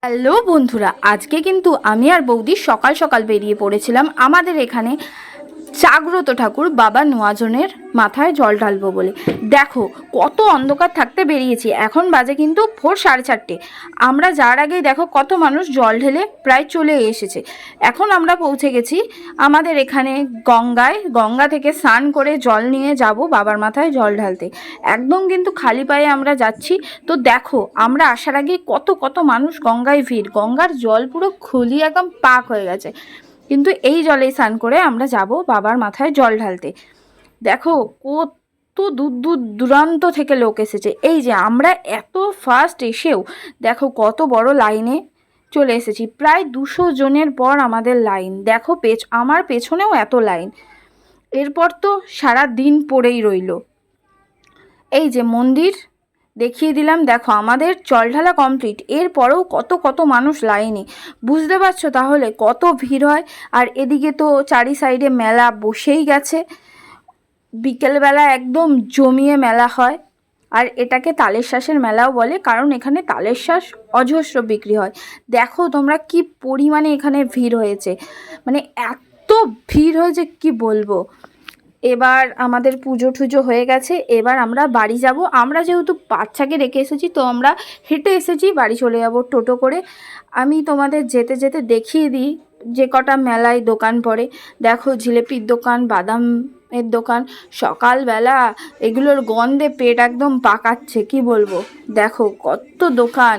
Hello বন্ধুরা, আজকে কিন্তু আমি আর বৌদি সকাল সকাল বেরিয়ে পড়েছিলাম আমাদের এখানে জাগ্রত ঠাকুর বাবা নোয়াজনের মাথায় জল ঢালবো বলে। দেখো কত অন্ধকার থাকতে বেরিয়েছি, এখন বাজে কিন্তু ভোর 4:30। আমরা যার আগেই দেখো কত মানুষ জল ঢেলে প্রায় চলে এসেছে। এখন আমরা পৌঁছে গেছি আমাদের এখানে গঙ্গা থেকে স্নান করে জল নিয়ে যাব বাবার মাথায় জল ঢালতে। একদম কিন্তু খালি পায়ে আমরা যাচ্ছি। তো দেখো আমরা আসার আগে কত কত মানুষ গঙ্গায় ভিড়, গঙ্গার জল পুরো খুলি একদম পাক হয়ে গেছে। কিন্তু এই জলে স্নান করে আমরা যাব বাবার মাথায় জল ঢালতে। দেখো কত দূর দূর দূরান্ত থেকে লোক এসেছে। এই যে আমরা এত ফার্স্ট এসেও দেখো কত বড় লাইনে চলে এসেছি, প্রায় 200 জনের পর আমাদের লাইন। দেখো আমার পেছনেও এত লাইন। এরপর তো সারা দিন পড়েই রইল। এই যে মন্দির দেখিয়ে দিলাম, দেখো আমাদের জল ঢালা কমপ্লিট। এরপরেও কত কত মানুষ লাইনে, বুঝতে পারছো তাহলে কত ভিড় হয়। আর এদিকে তো চারি সাইডে মেলা বসেই গেছে, বিকেলবেলা একদম জমিয়ে মেলা হয়। আর এটাকে তালের শ্বাসের মেলাও বলে, কারণ এখানে তালের শ্বাস অজস্র বিক্রি হয়। দেখো তোমরা কি পরিমাণে এখানে ভিড় হয়েছে, মানে এত ভিড় হয়েছে কি বলবো। এবার আমাদের পুজো টুজো হয়ে গেছে, এবার আমরা বাড়ি যাব। আমরা যেহেতু বাচ্চাকে রেখে এসেছি, তো আমরা হেঁটে এসেছি, বাড়ি চলে যাব টোটো করে। আমি তোমাদের যেতে যেতে দেখিয়ে দিই যে কটা মেলায় দোকান পড়ে। দেখো জিলেপির দোকান, বাদামের দোকান, সকালবেলা এগুলোর গন্ধে পেট একদম পাকাচ্ছে কি বলবো। দেখো কত দোকান,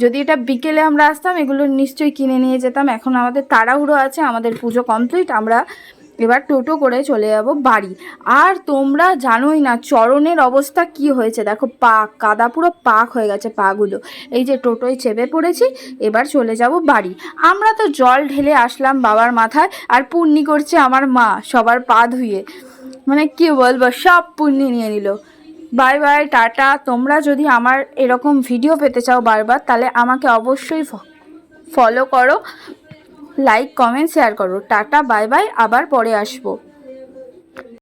যদি এটা বিকেলে আমরা আসতাম এগুলো নিশ্চয়ই কিনে নিয়ে যেতাম। এখন আমাদের তাড়াহুড়ো আছে, আমাদের পুজো কমপ্লিট, আমরা এবার টোটো করে চলে যাব বাড়ি। আর তোমরা জানোই না চরণের অবস্থা কি হয়েছে, দেখো কাদা পুরো পাক হয়ে গেছে পাগুলো। এই যে টোটোয় চেপে পড়েছি, এবার চলে যাব বাড়ি। আমরা তো জল ঢেলে আসলাম বাবার মাথায়, আর পুণ্যি করছে আমার মা সবার পা ধুয়ে, মানে কি বলবো, সব পুণ্যি নিয়ে নিল। Bye bye, tata. তোমরা যদি আমার এরকম ভিডিও পেতে চাও বারবার, তাহলে আমাকে অবশ্যই ফলো করো, লাইক কমেন্ট শেয়ার করো। টাটা বাই বাই, আবার পরে আসবো।